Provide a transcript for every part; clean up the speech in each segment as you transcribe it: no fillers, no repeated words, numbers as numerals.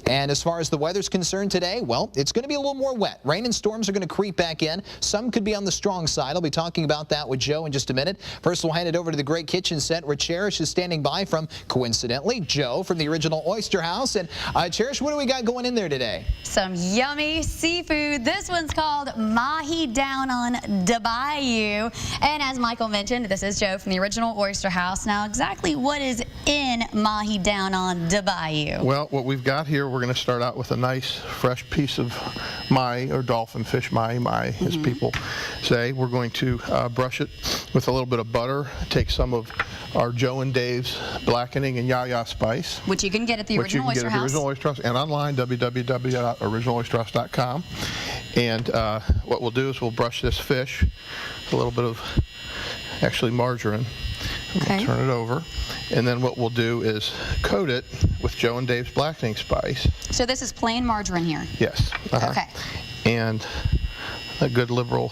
And as far as the weather's concerned today, well, it's going to be a little more wet. Rain and storms are going to creep back in. Some could be on the strong side. I'll be talking about that with Joe in just a minute. First, we'll hand it over to the great kitchen set where Cherish is standing by from, coincidentally, Joe from the original Oyster House. And Cherish, what do we got going in there today? Some yummy seafood. This one's called Mahi Down on the Bayou. And as Michael mentioned, this is Joe from the original Oyster House. Now, exactly what is in Mahi Down on the Bayou? Well, what we've got here, we're going to start out with a nice fresh piece of mahi, or dolphin fish mahi, as people say. We're going to brush it with a little bit of butter, take some of our Joe and Dave's blackening and yaya spice. Which you can get at the original Oyster House. Original Oyster House, and online, www.originaloysterhouse.com. And what we'll do is we'll brush this fish with a little bit of, actually, margarine. Okay. We'll turn it over. And then what we'll do is coat it with Joe and Dave's blackening spice. So this is plain margarine here? Yes. Okay. And a good liberal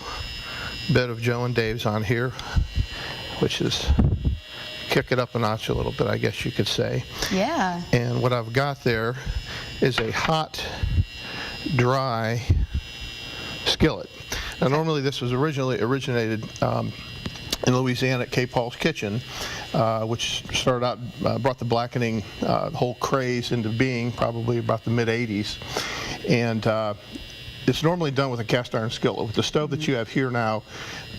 bit of Joe and Dave's on here, which is kick it up a notch a little bit, I guess you could say. Yeah. And what I've got there is a hot, dry skillet. Now, normally this was originated in Louisiana at K. Paul's Kitchen, which started out, brought the blackening whole craze into being probably about the mid-'80s. And it's normally done with a cast iron skillet. With the stove that you have here now,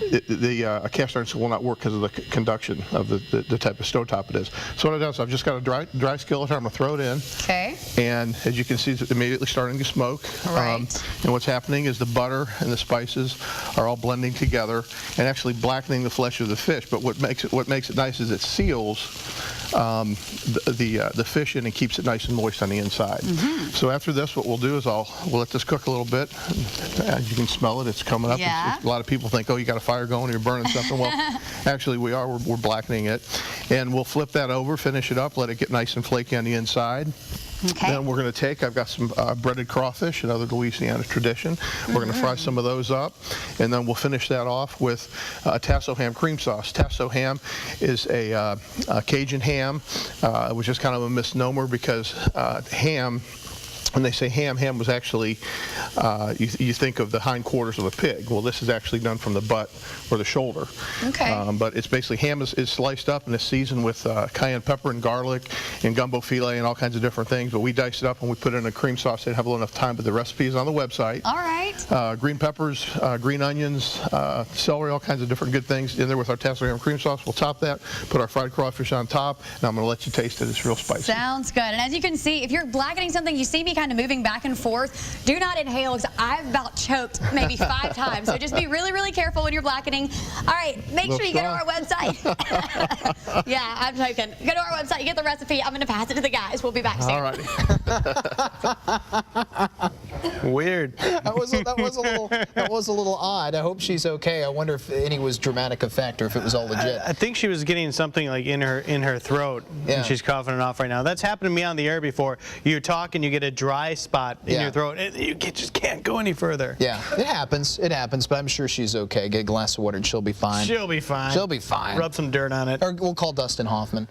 a cast iron skillet will not work because of the conduction of the type of stovetop it is. So what I've done is I've just got a dry skillet here. I'm going to throw it in. Okay. And as you can see, it's immediately starting to smoke. Right. And what's happening is the butter and the spices are all blending together and actually blackening the flesh of the fish. But what makes it nice is it seals the fish in and keeps it nice and moist on the inside. So after this, what we'll do is we'll let this cook a little bit. As you can smell it, it's coming up. Yeah. A lot of people think, oh, you got a fire going, you're burning something. Well, actually we're blackening it. And we'll flip that over, finish it up, let it get nice and flaky on the inside. Okay. Then we're going to I've got some breaded crawfish, another Louisiana tradition. We're going to fry some of those up, and then we'll finish that off with tasso ham cream sauce. Tasso ham is a Cajun ham, which is kind of a misnomer because ham, when they say ham was actually, you think of the hindquarters of a pig. Well, this is actually done from the butt or the shoulder. Okay. But it's basically ham is sliced up and it's seasoned with cayenne pepper and garlic and gumbo filet and all kinds of different things. But we dice it up and we put it in a cream sauce. They have a little enough time, but the recipe is on the website. All right. Green peppers, green onions, celery, all kinds of different good things in there with our tasso ham cream sauce. We'll top that, put our fried crawfish on top, and I'm going to let you taste it. It's real spicy. Sounds good. And as you can see, if you're blackening something, you see me kind of moving back and forth, do not inhale because I've about choked maybe 5 times. So just be really, really careful when you're blackening. All right, make sure you go to our website. Yeah, I'm joking. Go to our website, you get the recipe. I'm going to pass it to the guys. We'll be back soon. All right. Weird. That was a little odd. I hope she's okay. I wonder if any was dramatic effect or if it was all legit. I think she was getting something like in her throat, Yeah. and she's coughing it off right now. That's happened to me on the air before. You talk and you get a dry spot in your throat, and you just can't go any further. Yeah, it happens. It happens, but I'm sure she's okay. Get a glass of water and she'll be fine. She'll be fine. She'll be fine. Rub some dirt on it. Or we'll call Dustin Hoffman.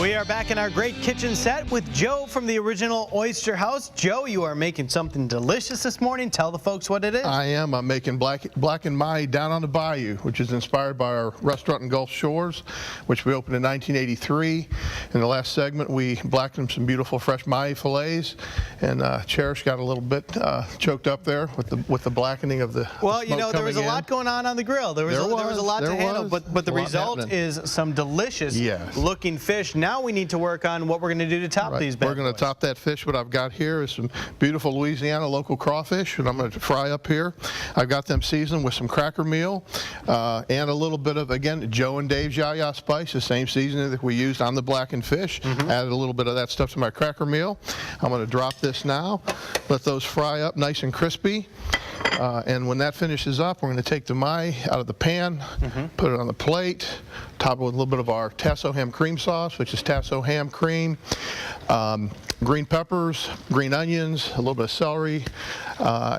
We are back in our great kitchen set with Joe from the original Oyster House. Joe, you are making something delicious this morning. Tell the folks what it is. I am. I'm making blackened mahi down on the bayou, which is inspired by our restaurant in Gulf Shores, which we opened in 1983. In the last segment, we blackened some beautiful fresh mahi fillets, and Cherish got a little bit choked up there with the blackening of the Well, you smoke know, there was a lot going on the grill. There was a lot to handle, but the result is some delicious looking fish. Now we need to work on what we're going to do to top these bad boys. We're going to top that fish. What I've got here is some beautiful Louisiana local crawfish, and I'm going to fry up here. I've got them seasoned with some cracker meal and a little bit of, again, Joe and Dave's yaya spice, the same seasoning that we used on the blackened fish. Added a little bit of that stuff to my cracker meal. I'm going to drop this now, let those fry up nice and crispy. And when that finishes up, we're going to take the Mahi out of the pan, put it on the plate, top it with a little bit of our tasso ham cream sauce, which is tasso ham cream, green peppers, green onions, a little bit of celery,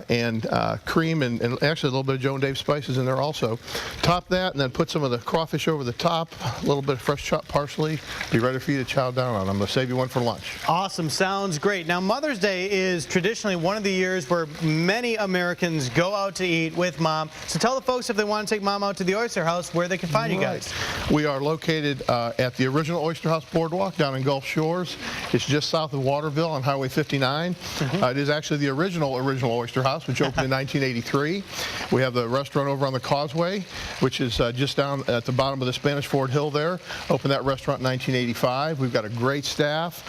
and cream, and actually a little bit of Joe and Dave spices in there also. Top that, and then put some of the crawfish over the top, a little bit of fresh chopped parsley. Be ready for you to chow down on. I'm going to save you one for lunch. Awesome. Sounds great. Now, Mother's Day is traditionally one of the years where many Americans go out to eat with Mom. So tell the folks if they want to take Mom out to the Oyster House where they can find you guys. We are located at the original Oyster House Boardwalk down in Gulf Shores. It's just south of Waterville on Highway 59. It is actually the original Oyster House, which opened in 1983. We have the restaurant over on the Causeway, which is just down at the bottom of the Spanish Fort Hill there. Opened that restaurant in 1985. We've got a great staff,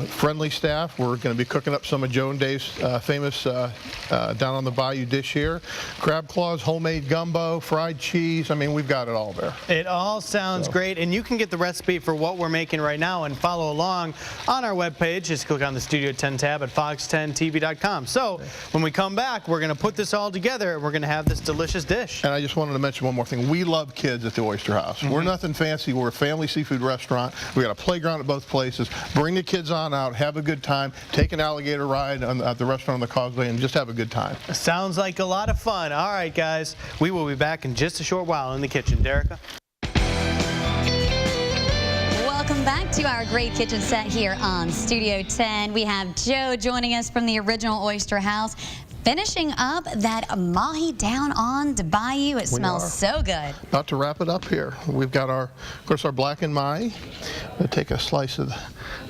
friendly staff. We're going to be cooking up some of Joe and Dave's famous down on the Bayou dish here. Crab claws, homemade gumbo, fried cheese. I mean, we've got it all there. It all sounds great, and you can get the recipe for what we're making right now and follow along on our webpage. Just click on the Studio 10 tab at fox10tv.com. So when we come back, we're going to put this all together and we're going to have this delicious dish. And I just wanted to mention one more thing. We love kids at the Oyster House. We're nothing fancy. We're a family seafood restaurant. We got a playground at both places. Bring the kids on out, have a good time, take an alligator ride at the restaurant on the Causeway, and just have a good time. Sounds like a lot of fun. All right, guys, we will be back in just a short while in the kitchen. Derica? Welcome back to our great kitchen set here on Studio 10. We have Joe joining us from the original Oyster House, finishing up that Mahi Down on the Bayou. It smells so good. About to wrap it up here. We've got of course, our blackened Mahi. We'll take a slice of the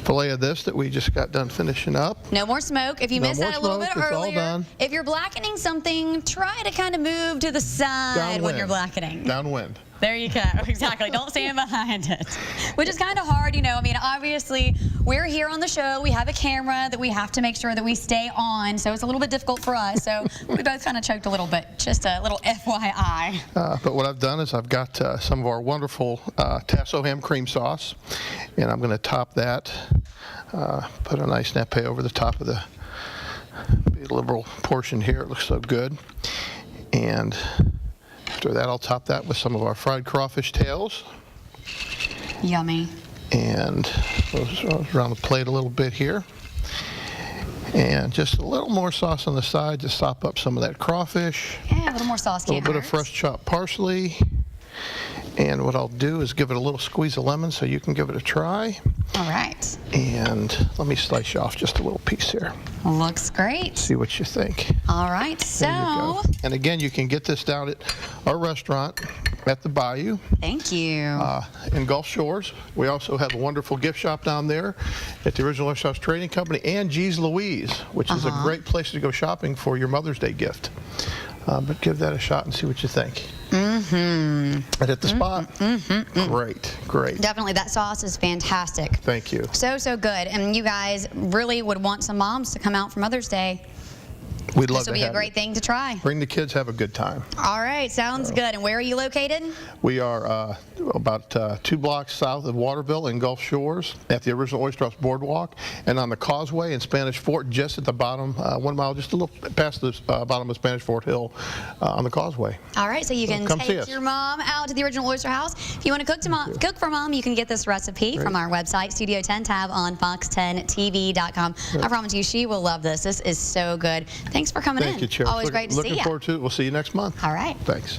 fillet of this that we just got done finishing up. No more smoke. If you missed that a little bit earlier, if you're blackening something, try to kind of move to the side when you're blackening. Downwind. There you go. Exactly. Don't stand behind it. Which is kind of hard, you know. I mean, obviously, we're here on the show. We have a camera that we have to make sure that we stay on, so it's a little bit difficult for us. So we both kind of choked a little bit. Just a little FYI. But what I've done is I've got some of our wonderful tasso ham cream sauce, and I'm going to top that. Put a nice nappe over the top of the liberal portion here. It looks so good. And after that, I'll top that with some of our fried crawfish tails. Yummy. And those around the plate a little bit here. And just a little more sauce on the side to sop up some of that crawfish. Yeah, a little more sauce. A little bit of fresh chopped parsley. And what I'll do is give it a little squeeze of lemon so you can give it a try. All right. And let me slice you off just a little piece here. Looks great. See what you think. All right, so. There you go. And again, you can get this down at our restaurant at the Bayou. Thank you. In Gulf Shores. We also have a wonderful gift shop down there at the original Oyster House Trading Company and G's Louise, which is a great place to go shopping for your Mother's Day gift. But give that a shot and see what you think. And hit the spot. Great, great. Definitely, that sauce is fantastic. Thank you. So, so good. And you guys really would want some moms to come out for Mother's Day. We'd love This will to be have a great thing to try. Bring the kids, have a good time. All right, sounds good. And where are you located? We are about 2 blocks south of Waterville in Gulf Shores at the original Oyster House Boardwalk, and on the Causeway in Spanish Fort, just at the bottom, 1 mile, just a little past the bottom of Spanish Fort Hill on the Causeway. All right, so you can take your mom out to the original Oyster House. If you want to cook for mom, you can get this recipe from our website, Studio 10 tab on fox10tv.com. I promise you, she will love this. This is so good. Thanks for coming in. Thank you, Chair. Always great to see you. Looking forward to it. We'll see you next month. All right. Thanks.